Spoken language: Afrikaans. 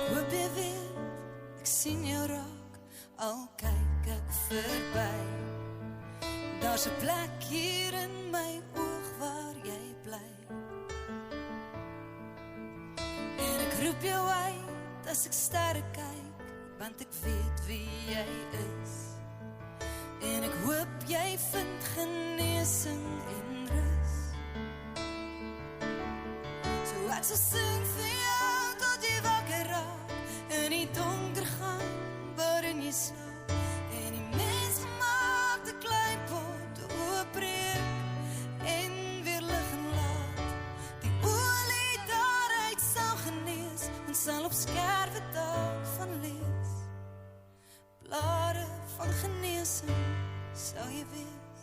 Hoop jy weet, ek sien jou raak, al kyk ek verby. Daar's 'n plek hier in my oog waar jy bly. En ek roep jou uit as ek sterre kyk, want ek weet wie jy is. En ek hoop jy vind genesing en rus. So ek sal sing vir jou tot jy wakker raak, in die donker gaan waarin jy slaap, en die mensgemaakte kleipot oopbreek en weer lig en laat. Die olie daaruit sal genees en sal op skerwe daal van lees. Blare van genesing sal jy wees.